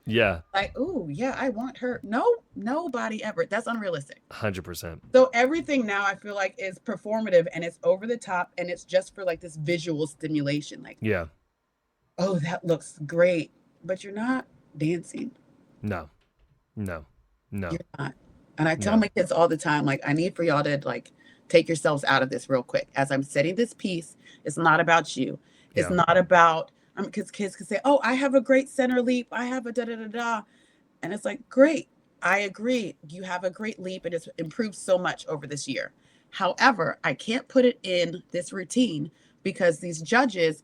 Yeah. Like, oh yeah, I want her. No, nobody ever. That's unrealistic. 100%. So everything now I feel like is performative and it's over the top and it's just for like this visual stimulation. Like, Yeah. oh, that looks great, but you're not dancing. No. No. No. You're not. And I tell No. my kids all the time, like, I need for y'all to like take yourselves out of this real quick. As I'm setting this piece, it's not about you. It's Yeah. not about, because kids can say, oh, I have a great center leap. I have a da da da da. And it's like, great. I agree. You have a great leap and it's improved so much over this year. However, I can't put it in this routine because these judges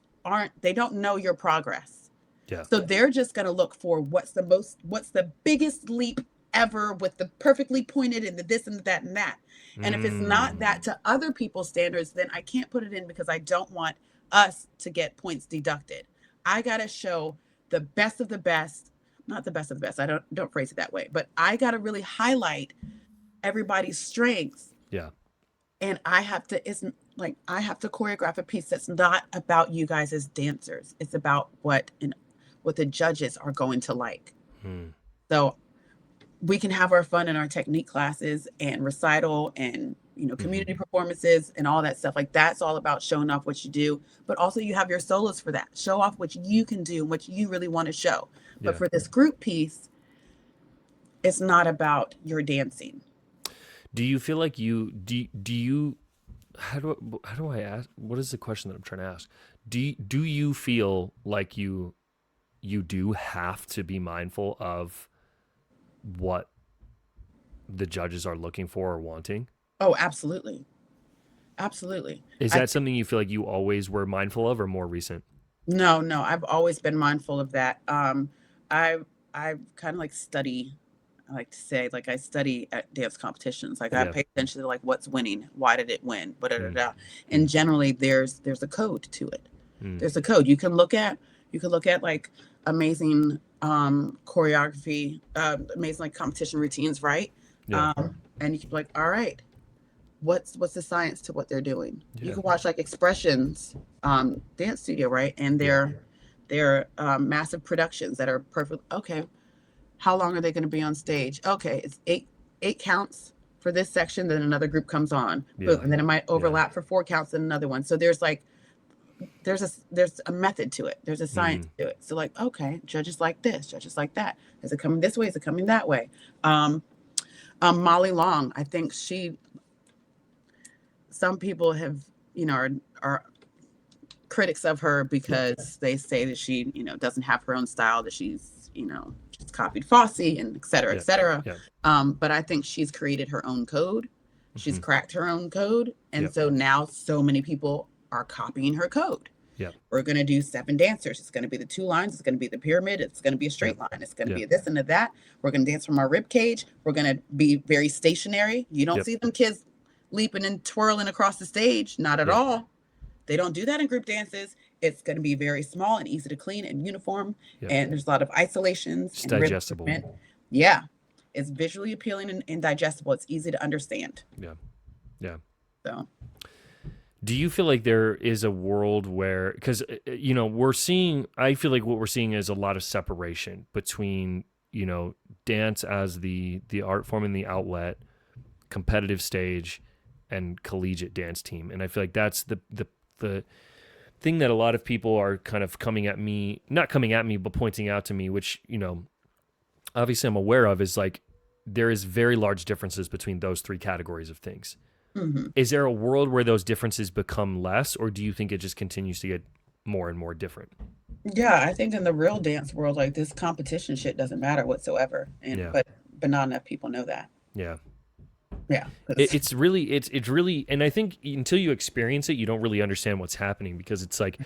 they don't know your progress. Yeah. So they're just going to look for what's the biggest leap ever with the perfectly pointed and the this and that and that. And if it's not that to other people's standards, then I can't put it in because I don't want us to get points deducted. I got to show the best of the best, not the best of the best. I don't phrase it that way, but I got to really highlight everybody's strengths. Yeah. And I have to choreograph a piece that's not about you guys as dancers. It's about what the judges are going to like. So we can have our fun in our technique classes and recital and, you know, community performances and all that stuff. Like that's all about showing off what you do, but also you have your solos for that. Show off what you can do and what you really want to show. But for this group piece, it's not about your dancing. Do you feel like do you how do I ask, what is the question that I'm trying to ask? Do you feel like you do have to be mindful of what the judges are looking for or wanting? Oh, absolutely. Absolutely. Is that something you feel like you always were mindful of or more recent? No, I've always been mindful of that. I kind of like study. I like to say, like I study at dance competitions. Like I pay attention to like what's winning, why did it win, and generally there's a code to it. There's a code you can look at. You can look at like amazing choreography, amazing like competition routines, right? Yeah. And you can be like, all right, what's the science to what they're doing? You can watch like Expressions dance studio, right? And they're massive productions that are perfect. Okay, how long are they going to be on stage? Okay, it's eight counts. for this section, then another group comes on, Yeah. boom, and then it might overlap for 4 counts and another one. So there's like there's a method to it. There's a science to it. So like, okay, judges like this, judges like that. Is it coming this way? Is it coming that way? Molly Long, I think some people have, are critics of her because they say that she, doesn't have her own style, that she's, just copied Fosse and et cetera, et cetera. But I think she's created her own code. She's cracked her own code. And so now so many people are copying her code. We're going to do 7 dancers. It's going to be the 2 lines. It's going to be the pyramid. It's going to be a straight line. It's going to be this and a that. We're going to dance from our rib cage. We're going to be very stationary. You don't see them kids leaping and twirling across the stage. Not at all. They don't do that in group dances. It's going to be very small and easy to clean and uniform. And there's a lot of isolations. It's digestible. Yeah. It's visually appealing and digestible. It's easy to understand. Yeah. So. Do you feel like there is a world where, because, I feel like what we're seeing is a lot of separation between, dance as the art form and the outlet, competitive stage, and collegiate dance team. And I feel like that's the thing that a lot of people are kind of not coming at me, but pointing out to me, which, obviously I'm aware of, is like there is very large differences between those 3 categories of things. Is there a world where those differences become less, or do you think it just continues to get more and more different? Yeah, I think in the real dance world, like this competition shit doesn't matter whatsoever. And but not enough people know that. Yeah. It's really, and I think until you experience it, you don't really understand what's happening, because it's like,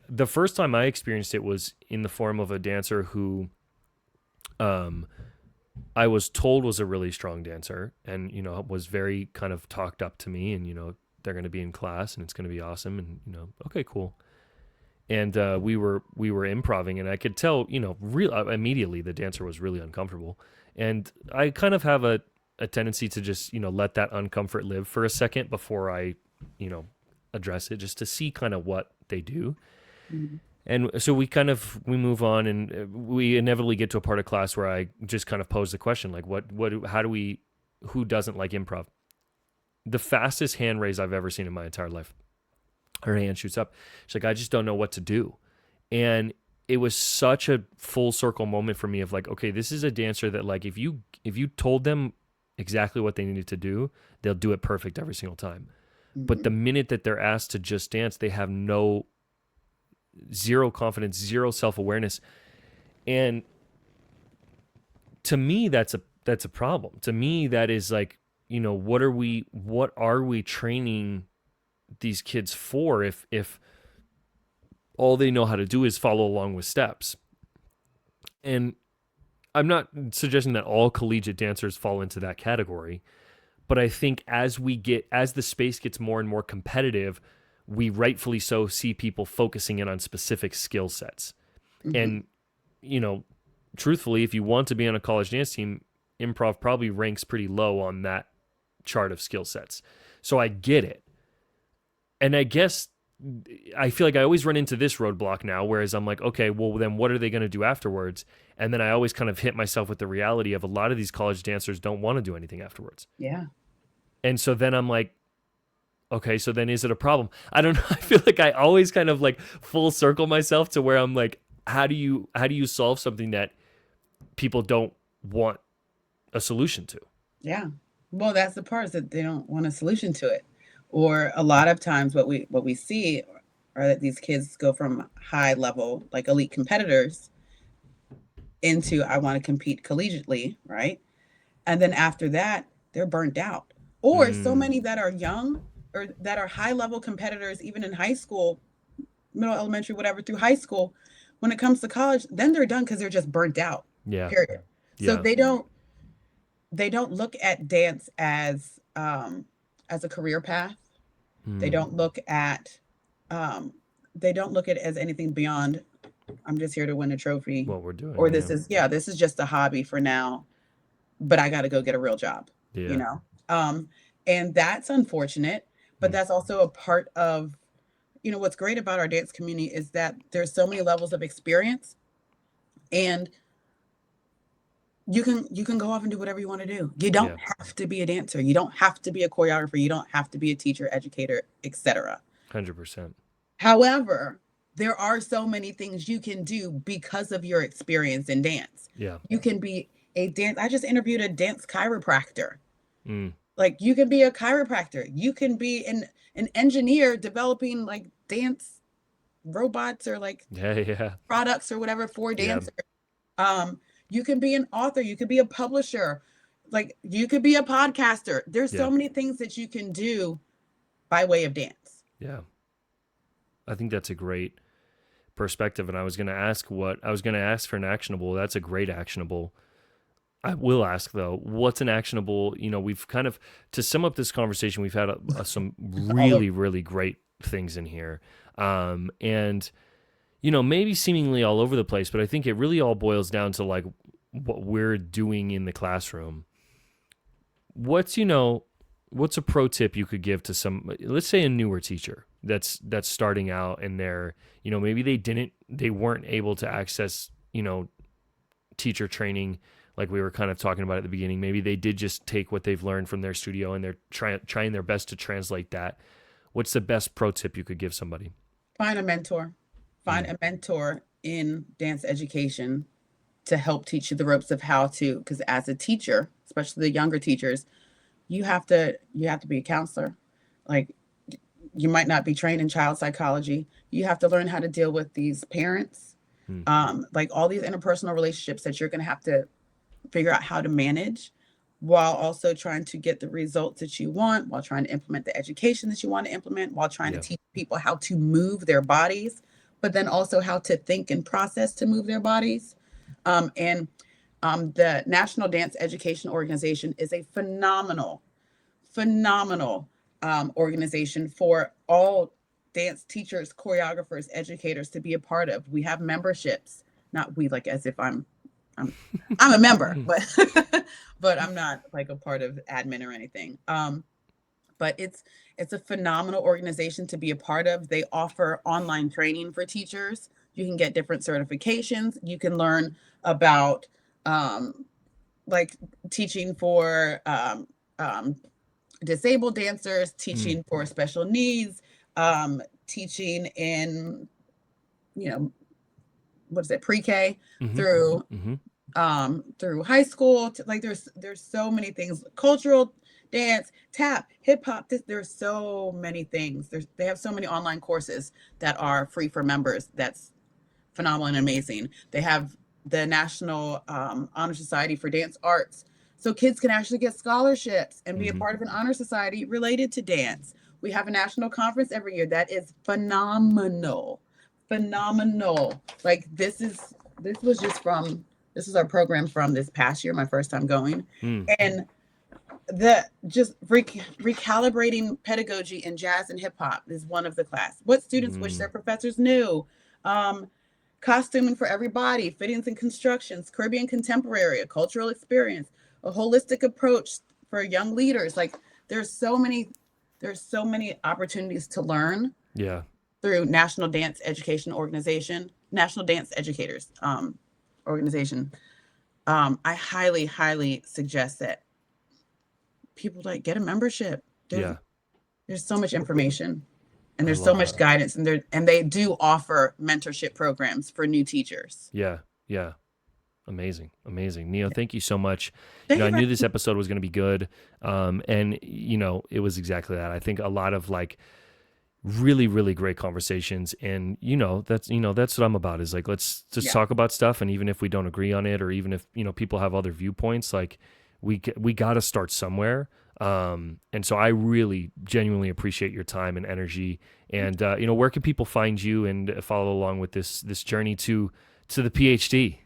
the first time I experienced it was in the form of a dancer who, I was told was a really strong dancer, and, was very kind of talked up to me, and, they're going to be in class and it's going to be awesome. And, okay, cool. And, we were improvising, and I could tell, immediately the dancer was really uncomfortable. And I kind of have a tendency to just, let that uncomfort live for a second before I, address it, just to see kind of what they do. And so we move on, and we inevitably get to a part of class where I just kind of pose the question, like, who doesn't like improv? The fastest hand raise I've ever seen in my entire life. Her hand shoots up. She's like, I just don't know what to do. And it was such a full circle moment for me of like, okay, this is a dancer that, like, if you told them exactly what they needed to do, they'll do it perfect every single time. But the minute that they're asked to just dance, they have zero confidence, zero self-awareness. And to me, that's a problem. To me, that is like, what are we training these kids for if all they know how to do is follow along with steps? And I'm not suggesting that all collegiate dancers fall into that category, but I think as the space gets more and more competitive, we rightfully so see people focusing in on specific skill sets. And, truthfully, if you want to be on a college dance team, improv probably ranks pretty low on that chart of skill sets. So I get it. And I guess I feel like I always run into this roadblock now, whereas I'm like, okay, well, then what are they going to do afterwards? And then I always kind of hit myself with the reality of a lot of these college dancers don't want to do anything afterwards. Yeah. And so then I'm like, okay, so then is it a problem? I don't know. I feel like I always kind of like full circle myself to where I'm like, how do you solve something that people don't want a solution to? Yeah. Well, that's the part, is that they don't want a solution to it. Or a lot of times what we see are that these kids go from high level, like elite competitors, into I want to compete collegiately, right? And then after that, they're burnt out. Or so many that are young or that are high level competitors, even in high school, middle, elementary, whatever, through high school, when it comes to college, then they're done because they're just burnt out. Yeah. Period. So they don't look at dance as a career path. They don't look at it as anything beyond, I'm just here to win a trophy. What we're doing. Or this is just a hobby for now, but I got to go get a real job. Yeah. And that's unfortunate, but that's also a part of, what's great about our dance community is that there's so many levels of experience, and you can go off and do whatever you want to do. You don't Yeah. have to be a dancer. You don't have to be a choreographer. You don't have to be a teacher, educator, etc. 100%. However, there are so many things you can do because of your experience in dance. Yeah. You can be a dance. I just interviewed a dance chiropractor. Mm. Like you can be a chiropractor. You can be an engineer developing like dance robots or like Yeah. Yeah. products or whatever for Yeah. dancers. Um, you can be an author, you could be a publisher, like you could be a podcaster. There's Yeah. so many things that you can do by way of dance. Yeah. I think that's a great perspective. And I was going to ask for an actionable. That's a great actionable. I will ask though, what's an actionable, we've kind of, to sum up this conversation, we've had some All over. really, really great things in here. And, maybe seemingly all over the place, but I think it really all boils down to like what we're doing in the classroom. What's, what's a pro tip you could give to some, let's say a newer teacher that's starting out and they're, maybe they weren't able to access, teacher training like we were kind of talking about at the beginning. Maybe they did just take what they've learned from their studio and they're trying their best to translate that. What's the best pro tip you could give somebody? Find a mentor. Find Mm. a mentor in dance education to help teach you the ropes of how to, because as a teacher, especially the younger teachers, you have to be a counselor. Like you might not be trained in child psychology. You have to learn how to deal with these parents, Mm. like all these interpersonal relationships that you're going to have to figure out how to manage while also trying to get the results that you want, while trying to implement the education that you want to implement, while trying to Yeah. teach people how to move their bodies, but then also how to think and process to move their bodies. And the National Dance Education Organization is a phenomenal organization for all dance teachers, choreographers, educators to be a part of. We have memberships, not we like as if I'm I'm a member, but but I'm not like a part of admin or anything. But it's a phenomenal organization to be a part of. They offer online training for teachers. You can get different certifications. You can learn about um, like teaching for disabled dancers, Mm. teaching for special needs, teaching in you know what is it pre-K Mm-hmm. through Mm-hmm. through high school like there's so many things, cultural dance, tap, hip hop, there's so many things. They have so many online courses that are free for members. That's phenomenal and amazing. They have the National Honor Society for Dance Arts, so kids can actually get scholarships and be a Mm-hmm. part of an honor society related to dance. We have a national conference every year that is phenomenal. Like this was just from this is our program from this past year, my first time going, Mm. and the just recalibrating pedagogy in jazz and hip hop is one of the class. What students wish Mm. their professors knew. Um, Costuming for everybody, fittings and constructions, Caribbean contemporary, a cultural experience, a holistic approach for young leaders. Like there's so many opportunities to learn Yeah. through National Dance Educators organization. I highly suggest that people like get a membership. Yeah. There's so much information and I there's so love much that. guidance, and they do offer mentorship programs for new teachers. Yeah. Yeah. Amazing. Amazing. Neo, thank you so much. Thank I you for knew this episode was going to be good. And it was exactly that. I think a lot of like really, really great conversations. And, that's what I'm about is like, let's just yeah. talk about stuff. And even if we don't agree on it, or even if, people have other viewpoints, like we got to start somewhere. And so I really genuinely appreciate your time and energy. And, where can people find you and follow along with this journey to the PhD?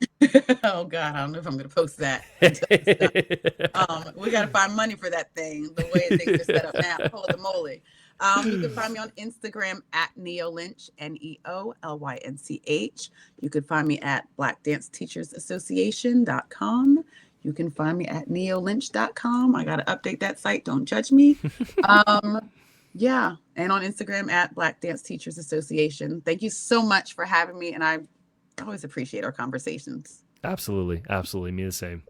Oh God, I don't know if I'm going to post that until it's done. We got to find money for that thing. The way things are set up now, holy moly. You can find me on Instagram at Neo Lynch, NeoLynch. You can find me at blackdanceteachersassociation.com. You can find me at neolynch.com. I got to update that site. Don't judge me. Yeah. And on Instagram at Black Dance Teachers Association. Thank you so much for having me. And I always appreciate our conversations. Absolutely. Absolutely. Me the same.